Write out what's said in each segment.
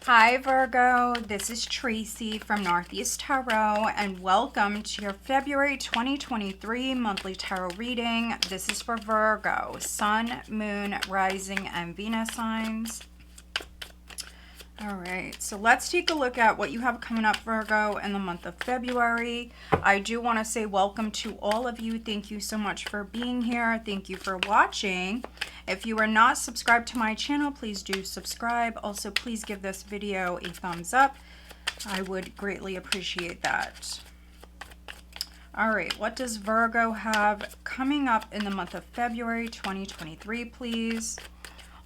Hi Virgo, this is Tracy from Northeast Tarot and welcome to your February 2023 monthly tarot reading. This is for Virgo, Sun, Moon, Rising, and Venus signs. All right, so let's take a look at what you have coming up, Virgo, in the month of February. I do want to say welcome to all of you. Thank you so much for being here. Thank you for watching. If you are not subscribed to my channel, please do subscribe. Also, please give this video a thumbs up. I would greatly appreciate that. All right, what does Virgo have coming up in the month of February 2023, please?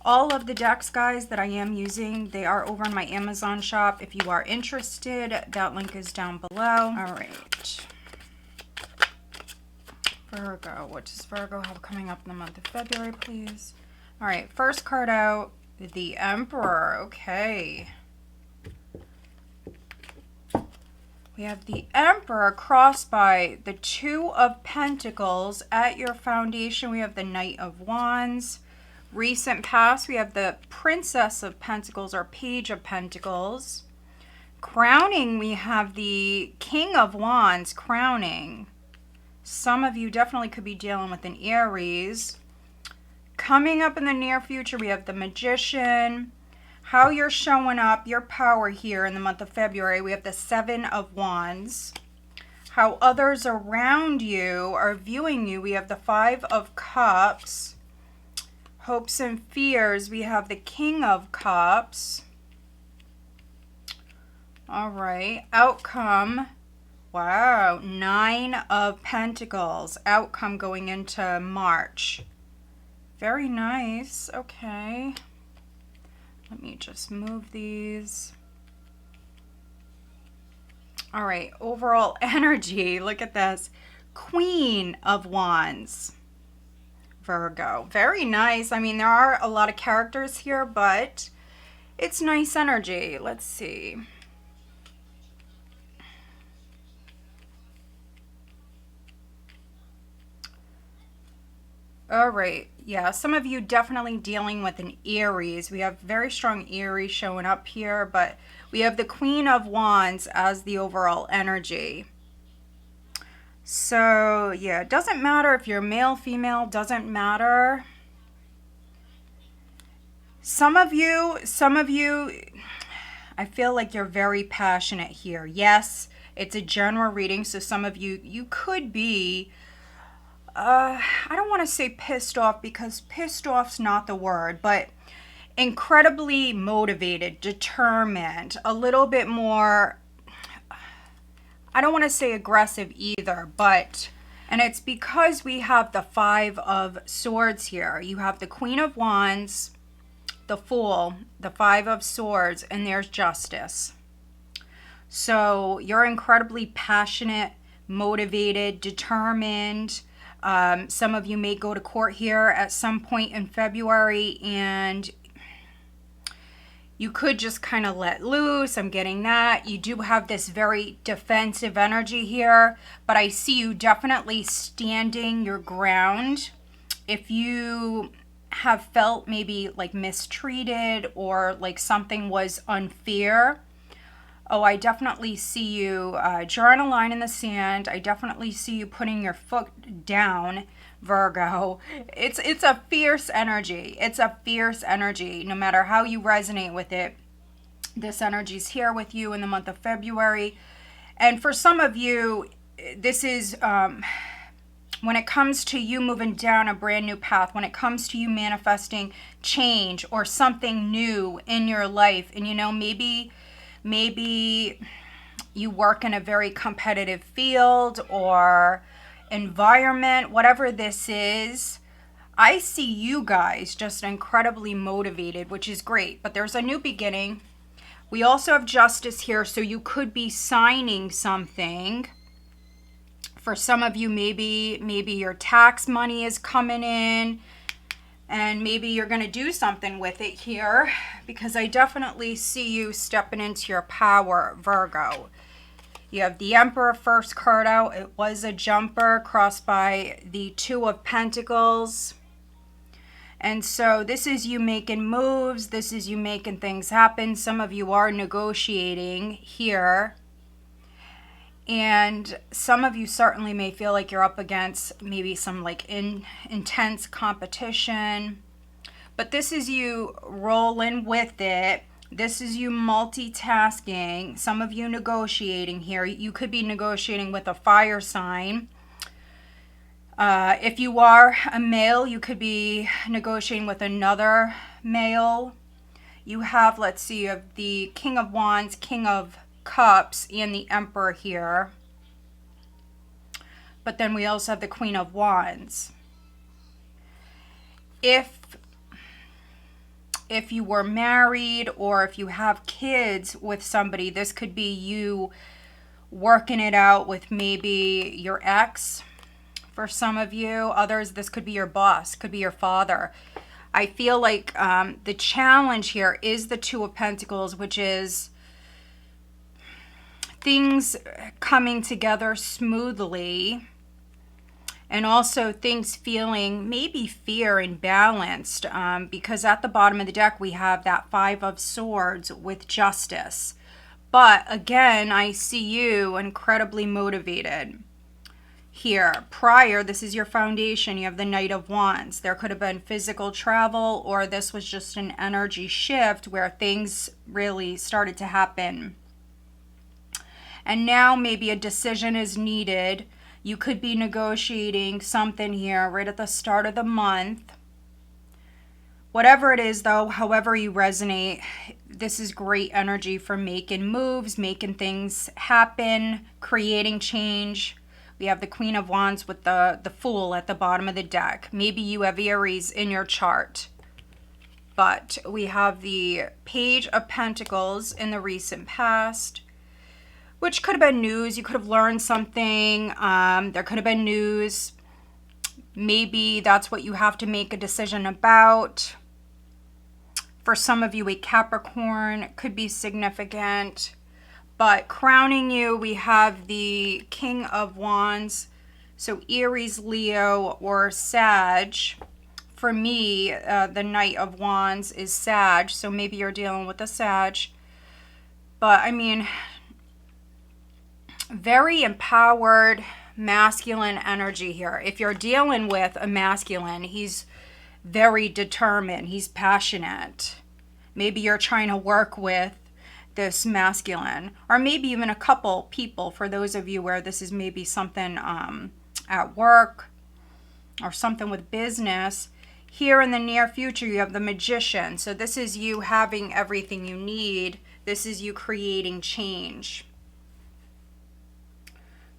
All of the decks, guys, that I am using, they are over in my Amazon shop. If you are interested, that link is down below. All right. Virgo, what does Virgo have coming up in the month of February, please? All right, first card out, the Emperor. Okay. We have the Emperor crossed by the Two of Pentacles. At your foundation, we have the Knight of Wands. Recent past, we have the Princess of Pentacles or Page of Pentacles. Crowning, we have the King of Wands crowning. Some of you definitely could be dealing with an Aries. Coming up in the near future, we have the Magician. How you're showing up, your power here in the month of February, we have the Seven of Wands. How others around you are viewing you, we have the Five of Cups. Hopes and fears, we have the King of Cups. All right, outcome. Wow, Nine of Pentacles. Outcome going into March. Very nice. Okay. Let me just move these. All right, overall energy. Look at this. Queen of Wands. Virgo. Very nice. I mean, there are a lot of characters here, but it's nice energy. Let's see. All right. Yeah, some of you definitely dealing with an Aries. We have very strong Aries showing up here, but we have the Queen of Wands as the overall energy. So, yeah, it doesn't matter if you're male, female, doesn't matter. Some of you, I feel like you're very passionate here. Yes, it's a general reading, so some of you, you could be, I don't want to say pissed off because pissed off's not the word, but incredibly motivated, determined, a little bit more, I don't want to say aggressive either, but, and it's because we have the Five of Swords here. You have the Queen of Wands, the Fool, the Five of Swords, and there's Justice. So you're incredibly passionate, motivated, determined. Some of you may go to court here at some point in February and you could just kind of let loose. I'm getting that. You do have this very defensive energy here, but I see you definitely standing your ground. If you have felt maybe like mistreated or like something was unfair, oh, I definitely see you drawing a line in the sand. I definitely see you putting your foot down, Virgo. It's a fierce energy. It's a fierce energy. No matter how you resonate with it, this energy's here with you in the month of February. And for some of you, this is when it comes to you moving down a brand new path, when it comes to you manifesting change or something new in your life. And you know, maybe you work in a very competitive field or environment, whatever this is. I see you guys just incredibly motivated, which is great, but there's a new beginning. We also have Justice here, so you could be signing something. For some of you, maybe your tax money is coming in and maybe you're going to do something with it here, because I definitely see you stepping into your power, Virgo. You have the Emperor first card out. It was a jumper crossed by the Two of Pentacles. And so this is you making moves. This is you making things happen. Some of you are negotiating here. And some of you certainly may feel like you're up against maybe some like intense competition. But this is you rolling with it. This is you multitasking. Some of you negotiating here. You could be negotiating with a fire sign. If you are a male, you could be negotiating with another male. You have, let's see, you have the King of Wands, King of Cups, and the Emperor here. But then we also have the Queen of Wands. If you were married or if you have kids with somebody, this could be you working it out with maybe your ex. For some of you, others, this could be your boss, could be your father. I feel like the challenge here is the Two of Pentacles, which is things coming together smoothly, and also things feeling maybe fear and balanced, because at the bottom of the deck we have that Five of Swords with Justice. But again, I see you incredibly motivated. Here, prior, this is your foundation. You have the Knight of Wands. There could have been physical travel, or this was just an energy shift where things really started to happen. And now maybe a decision is needed. You could be negotiating something here right at the start of the month. Whatever it is, though, however you resonate, this is great energy for making moves, making things happen, creating change. We have the Queen of Wands with the Fool at the bottom of the deck. Maybe you have Aries in your chart. But we have the Page of Pentacles in the recent past, which could have been news. You could have learned something. There could have been news. Maybe that's what you have to make a decision about. For some of you, a Capricorn could be significant. But crowning you, we have the King of Wands. So Aries, Leo, or Sag. For me, the Knight of Wands is Sag. So maybe you're dealing with a Sag. But I mean, very empowered, masculine energy here. If you're dealing with a masculine, he's very determined. He's passionate. Maybe you're trying to work with this masculine, or maybe even a couple people, for those of you where this is maybe something at work or something with business. Here in the near future, you have the Magician. So this is you having everything you need. This is you creating change.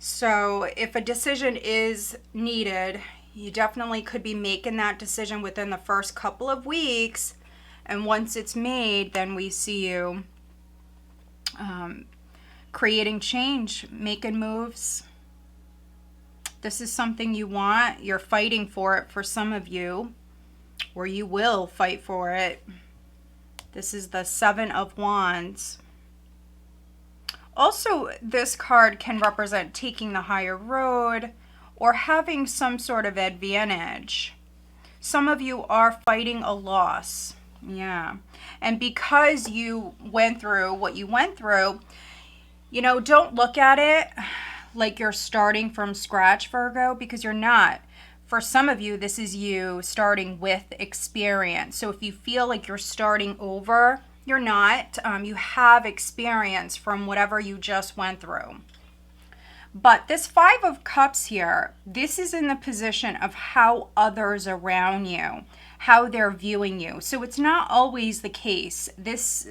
So if a decision is needed, you definitely could be making that decision within the first couple of weeks. And once it's made, then we see you creating change, making moves. This is something you want. You're fighting for it for some of you, or you will fight for it. This is the Seven of Wands. Also, this card can represent taking the higher road or having some sort of advantage. Some of you are fighting a loss. Yeah. And because you went through what you went through, you know, don't look at it like you're starting from scratch, Virgo, because you're not. For some of you, this is you starting with experience. So if you feel like you're starting over, you're not. You have experience from whatever you just went through. But this Five of Cups here, this is in the position of how others around you, how they're viewing you. So it's not always the case. This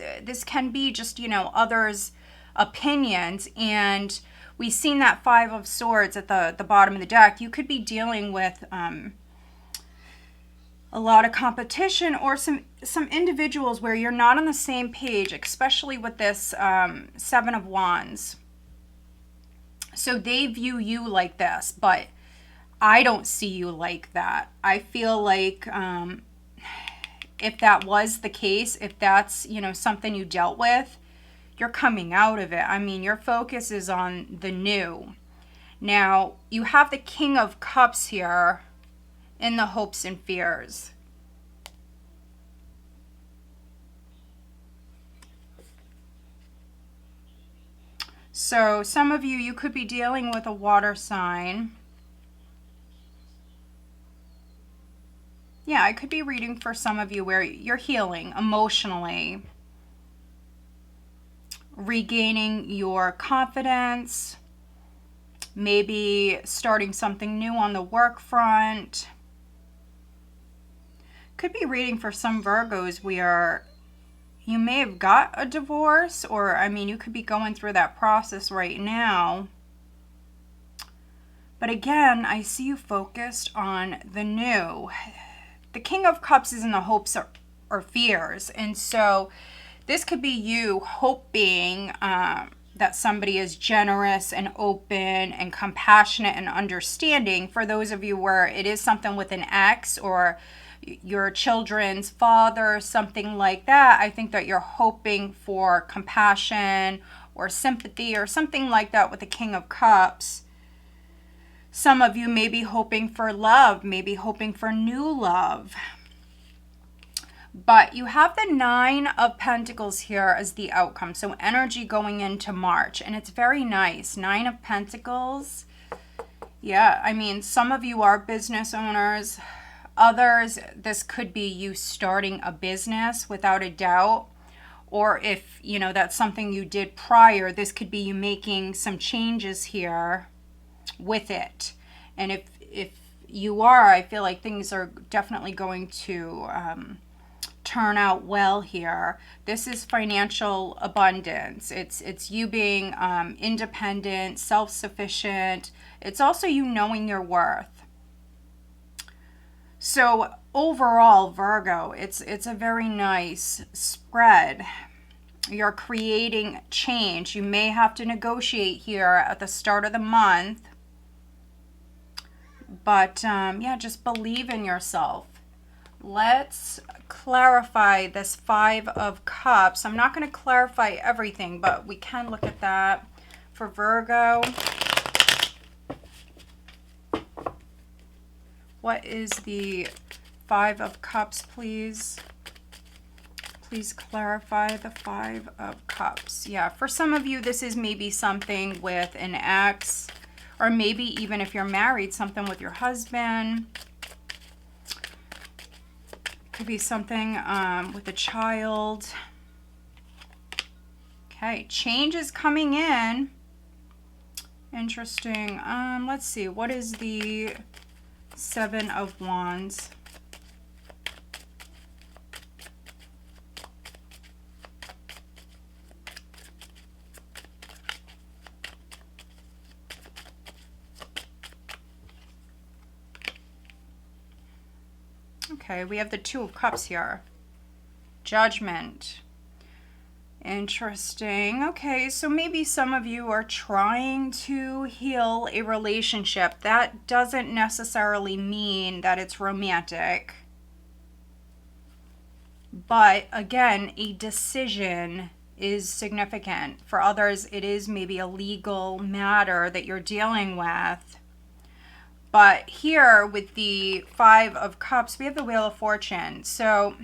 can be just, you know, others' opinions. And we've seen that Five of Swords at the bottom of the deck. You could be dealing with a lot of competition, or some individuals where you're not on the same page, especially with this Seven of Wands. So they view you like this, but I don't see you like that. I feel like if that was the case, if that's, you know, something you dealt with, you're coming out of it. I mean, your focus is on the new. Now, you have the King of Cups here in the hopes and fears. So some of you could be dealing with a water sign. Yeah, I could be reading for some of you where you're healing emotionally, regaining your confidence, maybe starting something new on the work front. Could be reading for some Virgos where you may have got a divorce, or I mean, you could be going through that process right now. But again, I see you focused on the new. The King of Cups is in the hopes or fears. And so this could be you hoping that somebody is generous and open and compassionate and understanding. For those of you where it is something with an ex or your children's father, something like that, I think that you're hoping for compassion or sympathy or something like that with the King of Cups. Some of you may be hoping for love, maybe hoping for new love. But you have the Nine of Pentacles here as the outcome. So energy going into March. And it's very nice. Nine of Pentacles. Yeah, I mean, some of you are business owners. Others, this could be you starting a business without a doubt. Or if, you know, that's something you did prior, this could be you making some changes here with it. And if you are, I feel like things are definitely going to turn out well here. This is financial abundance. It's you being independent, self-sufficient. It's also you knowing your worth. So overall, Virgo, it's a very nice spread. You're creating change. You may have to negotiate here at the start of the month. But yeah, just believe in yourself. Let's clarify this Five of Cups. I'm not going to clarify everything, but we can look at that for Virgo. What is the Five of Cups, please? Please clarify the Five of Cups. Yeah, for some of you, this is maybe something with an ex, or maybe even if you're married, something with your husband. Could be something with a child. Okay, change is coming in. Interesting. Let's see. What is the Seven of Wands? Okay, we have the Two of Cups here. Judgment. Interesting. Okay, so maybe some of you are trying to heal a relationship. That doesn't necessarily mean that it's romantic. But again, a decision is significant. For others, it is maybe a legal matter that you're dealing with. But here with the Five of Cups, we have the Wheel of Fortune. So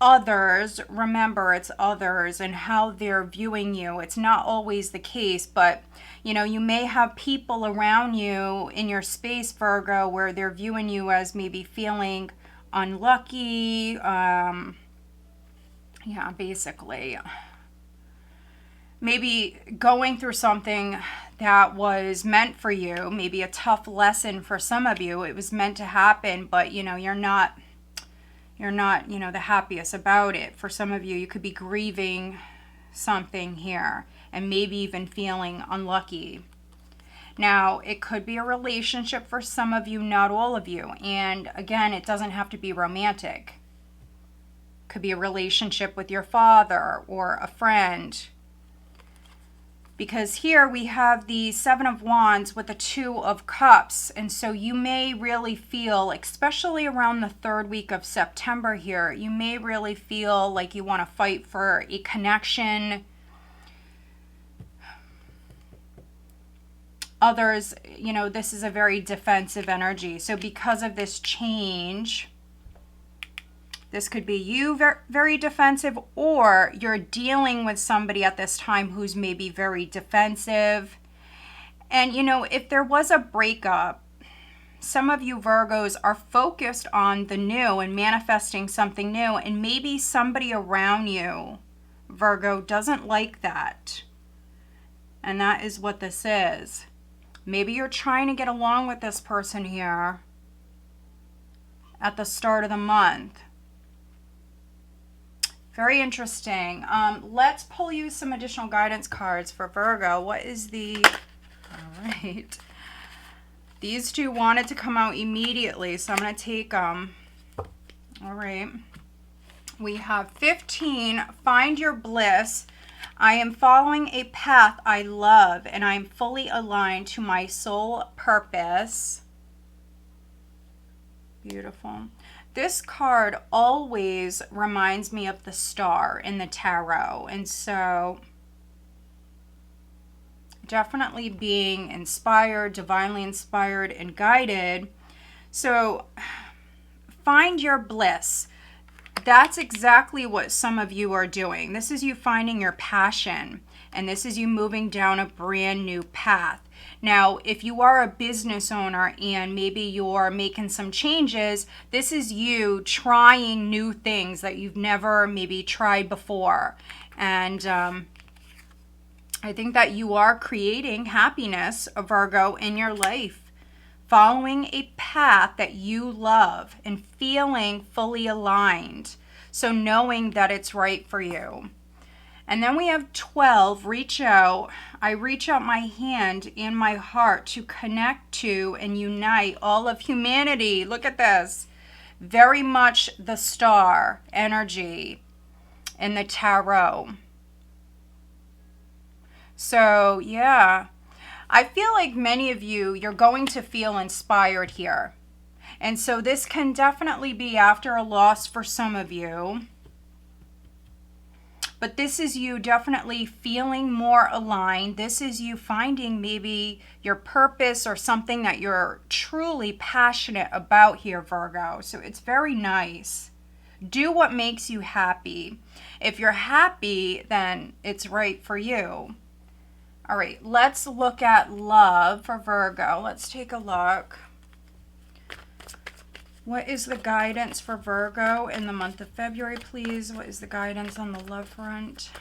others, remember, it's others and how they're viewing you. It's not always the case, but you know, you may have people around you in your space, Virgo, where they're viewing you as maybe feeling unlucky. Yeah, basically. Maybe going through something that was meant for you, maybe a tough lesson for some of you. It was meant to happen, but you know, you're not, you know, the happiest about it. For some of you, you could be grieving something here and maybe even feeling unlucky. Now, it could be a relationship for some of you, not all of you. And again, it doesn't have to be romantic. Could be a relationship with your father or a friend. Because here we have the Seven of Wands with the Two of Cups. And so you may really feel, especially around the third week of September here, you may really feel like you want to fight for a connection. Others, you know, this is a very defensive energy. So because of this change, This could be you very defensive, or you're dealing with somebody at this time who's maybe very defensive. And you know, if there was a breakup, some of you Virgos are focused on the new and manifesting something new, and maybe somebody around you, Virgo, doesn't like that. And that is what this is. Maybe you're trying to get along with this person here at the start of the month. Very interesting. Let's pull you some additional guidance cards for Virgo. What is the... All right. These two wanted to come out immediately, so I'm going to take them. All right. We have 15, find your bliss. I am following a path I love, and I am fully aligned to my soul purpose. Beautiful. This card always reminds me of the star in the tarot, and so definitely being inspired, divinely inspired and guided. So find your bliss. That's exactly what some of you are doing. This is you finding your passion, and this is you moving down a brand new path. Now, if you are a business owner and maybe you're making some changes, this is you trying new things that you've never maybe tried before. And I think that you are creating happiness, Virgo, in your life, following a path that you love and feeling fully aligned. So knowing that it's right for you. And then we have 12, reach out. I reach out my hand and my heart to connect to and unite all of humanity. Look at this. Very much the star energy in the tarot. So, yeah. I feel like many of you, you're going to feel inspired here. And so this can definitely be after a loss for some of you. But this is you definitely feeling more aligned. This is you finding maybe your purpose or something that you're truly passionate about here, Virgo. So it's very nice. Do what makes you happy. If you're happy, then it's right for you. All right, let's look at love for Virgo. Let's take a look. What is the guidance for Virgo in the month of February, please? What is the guidance on the love front?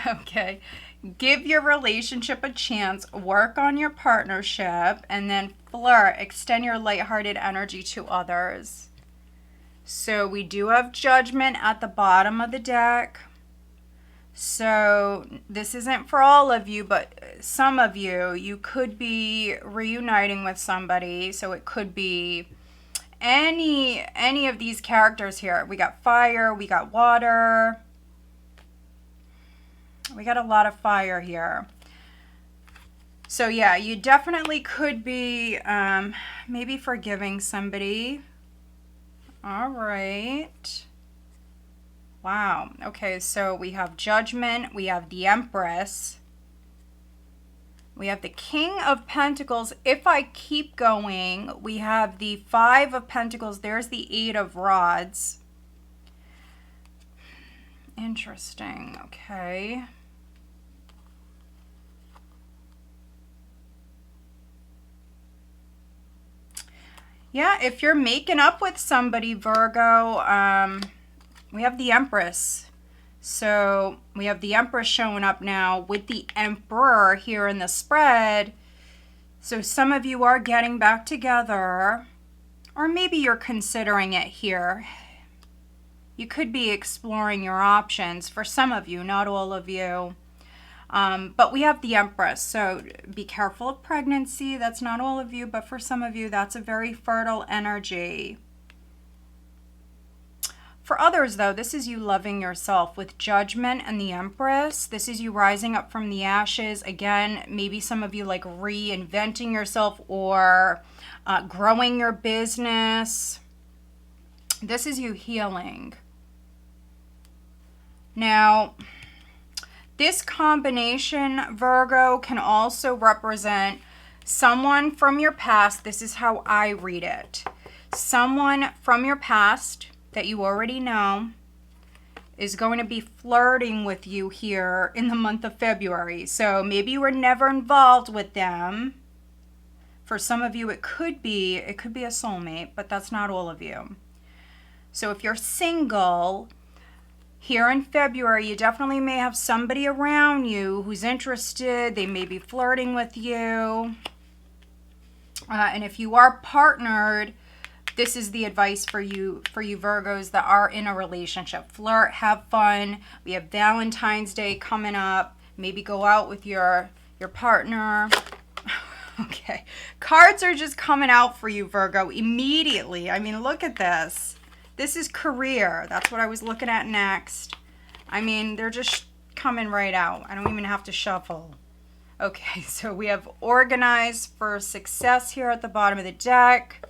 Okay. Give your relationship a chance, work on your partnership, and then flirt, extend your lighthearted energy to others. So we do have Judgment at the bottom of the deck. So this isn't for all of you, but some of you, you could be reuniting with somebody. So it could be any of these characters here. We got fire, we got water. We got a lot of fire here. So yeah, you definitely could be maybe forgiving somebody. All right. Wow. Okay, so we have Judgment. We have the Empress. We have the King of Pentacles. If I keep going, we have the Five of Pentacles. There's the Eight of Rods. Interesting. Okay. Yeah, if you're making up with somebody, Virgo, we have the Empress. So we have the Empress showing up now with the Emperor here in the spread. So some of you are getting back together, or maybe you're considering it here. You could be exploring your options for some of you, not all of you. But we have the Empress, so be careful of pregnancy. That's not all of you, but for some of you, that's a very fertile energy. For others, though, this is you loving yourself with Judgment and the Empress. This is you rising up from the ashes. Again, maybe some of you like reinventing yourself or growing your business. This is you healing. Now, this combination, Virgo, can also represent someone from your past. This is how I read it. Someone from your past that you already know is going to be flirting with you here in the month of February. So maybe you were never involved with them. For some of you, it could be a soulmate, but that's not all of you. So if you're single, here in February, you definitely may have somebody around you who's interested. They may be flirting with you. And if you are partnered, this is the advice for you Virgos that are in a relationship. Flirt, have fun. We have Valentine's Day coming up. Maybe go out with your partner. Okay. Cards are just coming out for you, Virgo, immediately. I mean, look at this. This is career. That's what I was looking at next. I mean, they're just coming right out. I don't even have to shuffle. Okay, so we have organized for success here at the bottom of the deck.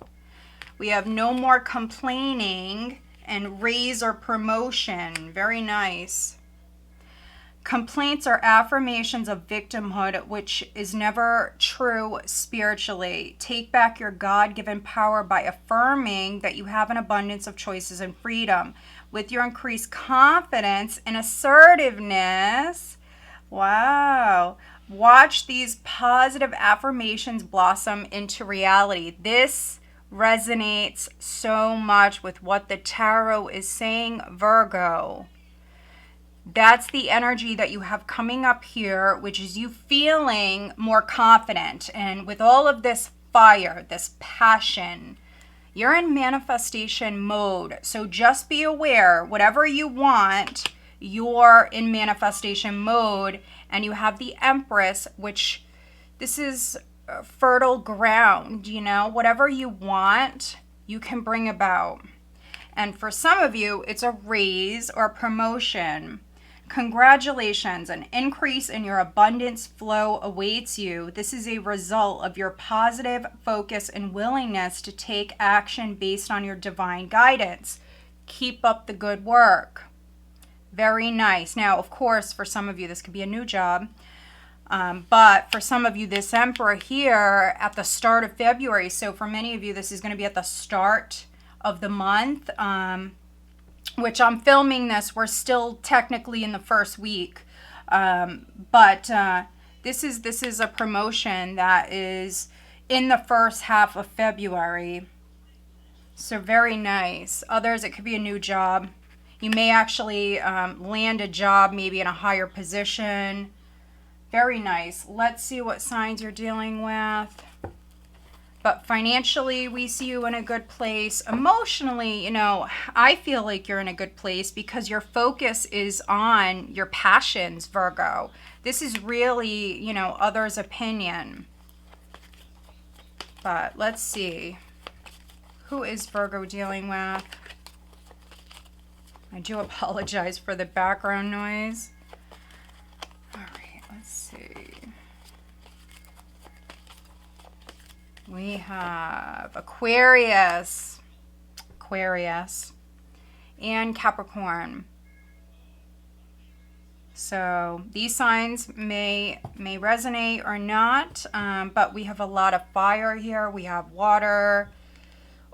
We have no more complaining and raise or promotion. Very nice. Complaints are affirmations of victimhood, which is never true spiritually. Take back your God-given power by affirming that you have an abundance of choices and freedom. With your increased confidence and assertiveness, wow, watch these positive affirmations blossom into reality. This resonates so much with what the tarot is saying, Virgo. That's the energy that you have coming up here, which is you feeling more confident. And with all of this fire, this passion, you're in manifestation mode. So just be aware, whatever you want, you're in manifestation mode. And you have the Empress, which this is fertile ground, you know, whatever you want, you can bring about. And for some of you, it's a raise or promotion. Congratulations, an increase in your abundance flow awaits you. This is a result of your positive focus and willingness to take action based on your divine guidance. Keep up the good work. Very nice. Now, of course, for some of you, this could be a new job. But for some of you, this Emperor here at the start of February. So for many of you, this is going to be at the start of the month. Which I'm filming this, we're still technically in the first week, but this is a promotion that is in the first half of February. So very nice. Others, it could be a new job. You may actually land a job, maybe in a higher position. Very nice. Let's see what signs you're dealing with. But financially, we see you in a good place. Emotionally, you know, I feel like you're in a good place because your focus is on your passions, Virgo. This is really, you know, others' opinion. But let's see. Who is Virgo dealing with? I do apologize for the background noise. All right, let's see. We have Aquarius, and Capricorn. So these signs may resonate or not, but we have a lot of fire here. We have water.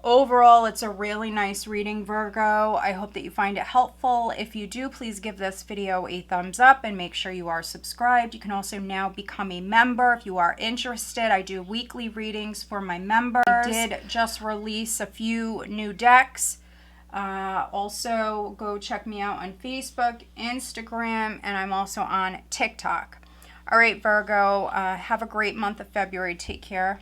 Overall, it's a really nice reading, Virgo. I hope that you find it helpful. If you do, please give this video a thumbs up and make sure you are subscribed. You can also now become a member if you are interested. I do weekly readings for my members. I did just release a few new decks. Also, go check me out on Facebook, Instagram, and I'm also on TikTok. All right, Virgo, have a great month of February. Take care.